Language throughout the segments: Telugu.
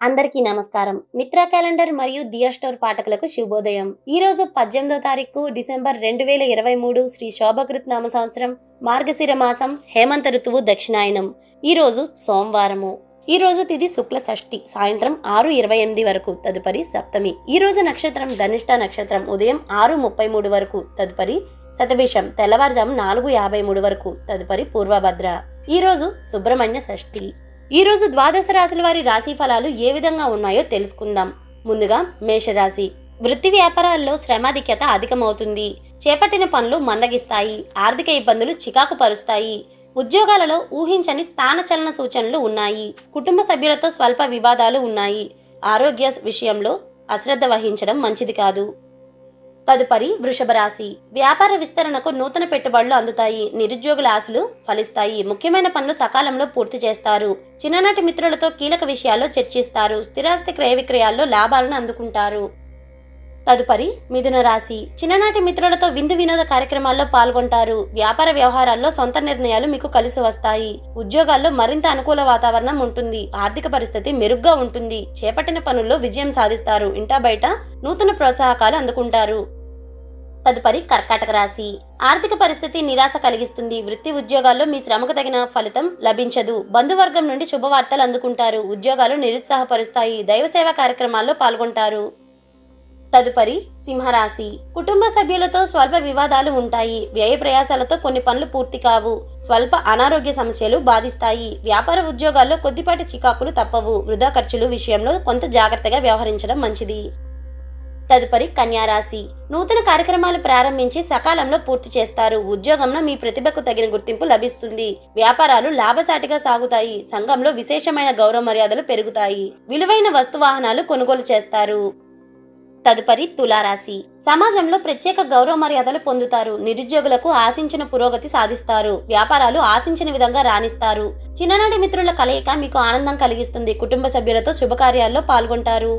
అందరికీ నమస్కారం. మిత్రా క్యాలెండర్ మరియు దియా స్టోర్ పాఠకులకు శుభోదయం. ఈ రోజు 18వ తారీఖు డిసెంబర్ 2023 శ్రీ శోభకృత్ నామ సంవత్సరం మార్గశిర మాసం హేమంత ఋతువు దక్షిణాయనం. ఈ రోజు సోమవారము. ఈ రోజు తిథి శుక్ల షష్ఠి సాయంత్రం 6:28 వరకు, తదుపరి సప్తమి. ఈ రోజు నక్షత్రం ధనిష్ట నక్షత్రం ఉదయం 6:33 వరకు, తదుపరి శతభిషం తెల్లవారుజాము 4:53 వరకు, తదుపరి పూర్వభద్ర. ఈ రోజు సుబ్రహ్మణ్య షష్ఠి. ఈ రోజు ద్వాదశ రాశుల వారి రాశి ఫలాలు ఏ విధంగా ఉన్నాయో తెలుసుకుందాం. ముందుగా మేషరాశి. వృత్తి వ్యాపారాల్లో శ్రమాధిక్యత అధికమవుతుంది. చేపట్టిన పనులు మందగిస్తాయి. ఆర్థిక ఇబ్బందులు చికాకు పరుస్తాయి. ఉద్యోగాలలో ఊహించని స్థానచలన సూచనలు ఉన్నాయి. కుటుంబ సభ్యులతో స్వల్ప వివాదాలు ఉన్నాయి. ఆరోగ్య విషయంలో అశ్రద్ధ వహించడం మంచిది కాదు. తదుపరి వృషభ రాశి. వ్యాపార విస్తరణకు నూతన పెట్టుబడులు అందుతాయి. నిరుద్యోగుల ఆశలు ఫలిస్తాయి. ముఖ్యమైన పనులు సకాలంలో పూర్తి చేస్తారు. చిన్ననాటి మిత్రులతో కీలక విషయాల్లో చర్చిస్తారు. స్థిరాస్తి క్రయ విక్రయాల్లో లాభాలను అందుకుంటారు. తదుపరి మిథున రాశి. చిన్ననాటి మిత్రులతో విందు వినోద కార్యక్రమాల్లో పాల్గొంటారు. వ్యాపార వ్యవహారాల్లో సొంత నిర్ణయాలు మీకు కలిసి వస్తాయి. ఉద్యోగాల్లో మరింత అనుకూల వాతావరణం ఉంటుంది. ఆర్థిక పరిస్థితి మెరుగ్గా ఉంటుంది. చేపట్టిన పనుల్లో విజయం సాధిస్తారు. ఇంటా బయట నూతన ప్రోత్సాహకాలు అందుకుంటారు. తదుపరి కర్కాటక రాశి. ఆర్థిక పరిస్థితి నిరాశ కలిగిస్తుంది. వృత్తి ఉద్యోగాల్లో మీ శ్రమకు తగిన ఫలితం లభించదు. బంధువర్గం నుండి శుభవార్తలు అందుకుంటారు. ఉద్యోగాలు నిరుత్సాహపరుస్తాయి. దైవ సేవా కార్యక్రమాల్లో పాల్గొంటారు. తదుపరి సింహరాశి. కుటుంబ సభ్యులతో స్వల్ప వివాదాలు ఉంటాయి. వ్యయ ప్రయాసాలతో కొన్ని పనులు పూర్తి కావు. స్వల్ప అనారోగ్య సమస్యలు బాధిస్తాయి. వ్యాపార ఉద్యోగాల్లో కొద్దిపాటి చికాకులు తప్పవు. వృధా ఖర్చులు విషయంలో కొంత జాగ్రత్తగా వ్యవహరించడం మంచిది. తదుపరి కన్యారాశి. నూతన కార్యక్రమాలు ప్రారంభించి సకాలంలో పూర్తి చేస్తారు. ఉద్యోగంలో మీ ప్రతిభకు తగిన గుర్తింపు లభిస్తుంది. వ్యాపారాలు లాభసాటిగా సాగుతాయి. సంఘంలో విశేషమైన గౌరవ మర్యాదలు పెరుగుతాయి. విలువైన వస్తువాహనాలు కొనుగోలు చేస్తారు. తదుపరి తులారాశి. సమాజంలో ప్రత్యేక గౌరవ మర్యాదలు పొందుతారు. నిరుద్యోగులకు ఆశించిన పురోగతి సాధిస్తారు. వ్యాపారాలు ఆశించిన విధంగా రాణిస్తారు. చిన్ననాటి మిత్రుల కలయిక మీకు ఆనందం కలిగిస్తుంది. కుటుంబ సభ్యులతో శుభకార్యాల్లో పాల్గొంటారు.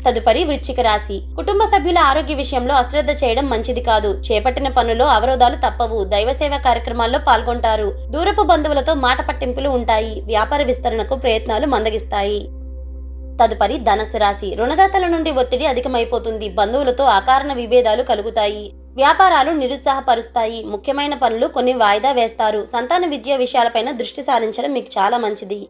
తదుపరి వృశ్చిక రాశి. కుటుంబ సభ్యుల ఆరోగ్య విషయంలో అశ్రద్ధ చేయడం మంచిది కాదు. చేపట్టిన పనుల్లో అవరోధాలు తప్పవు. దైవ సేవా కార్యక్రమాల్లో పాల్గొంటారు. దూరపు బంధువులతో మాట పట్టింపులు ఉంటాయి. వ్యాపార విస్తరణకు ప్రయత్నాలు మందగిస్తాయి. తదుపరి ధనుసు రాశి. రుణదాతల నుండి ఒత్తిడి అధికమైపోతుంది. బంధువులతో అకారణ విభేదాలు కలుగుతాయి. వ్యాపారాలు నిరుత్సాహపరుస్తాయి. ముఖ్యమైన పనులు కొన్ని వాయిదా వేస్తారు. సంతాన విద్య విషయాలపైన దృష్టి సారించడం మీకు చాలా మంచిది.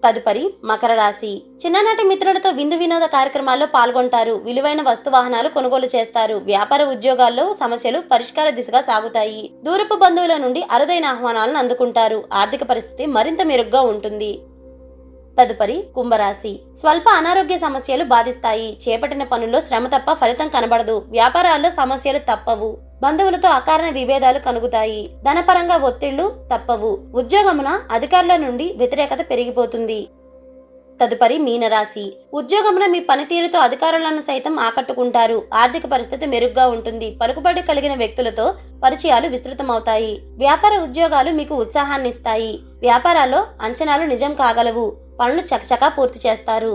తదుపరి మకర రాశి. చిన్ననాటి మిత్రులతో విందు వినోద కార్యక్రమాల్లో పాల్గొంటారు. విలువైన వస్తువాహనాలు కొనుగోలు చేస్తారు. వ్యాపార ఉద్యోగాల్లో సమస్యలు పరిష్కార దిశగా సాగుతాయి. దూరపు బంధువుల నుండి అరుదైన ఆహ్వానాలను అందుకుంటారు. ఆర్థిక పరిస్థితి మరింత మెరుగ్గా ఉంటుంది. తదుపరి కుంభరాశి. స్వల్ప అనారోగ్య సమస్యలు బాధిస్తాయి. చేపట్టిన పనుల్లో శ్రమ తప్ప ఫలితం కనబడదు. వ్యాపారాల్లో సమస్యలు తప్పవు. బంధువులతో అకారణ విభేదాలు కలుగుతాయి. ధనపరంగా ఒత్తిళ్లు తప్పవు. ఉద్యోగమున అధికారుల నుండి వ్యతిరేకత పెరిగిపోతుంది. తదుపరి మీనరాశి. ఉద్యోగమున మీ పనితీరుతో అధికారులను సైతం ఆకట్టుకుంటారు. ఆర్థిక పరిస్థితి మెరుగ్గా ఉంటుంది. పలుకుబడి కలిగిన వ్యక్తులతో పరిచయాలు విస్తృతమవుతాయి. వ్యాపార ఉద్యోగాలు మీకు ఉత్సాహాన్ని ఇస్తాయి. వ్యాపారాల్లో అంచనాలు నిజం కాగలవు. పనులు చకచకా పూర్తి చేస్తారు.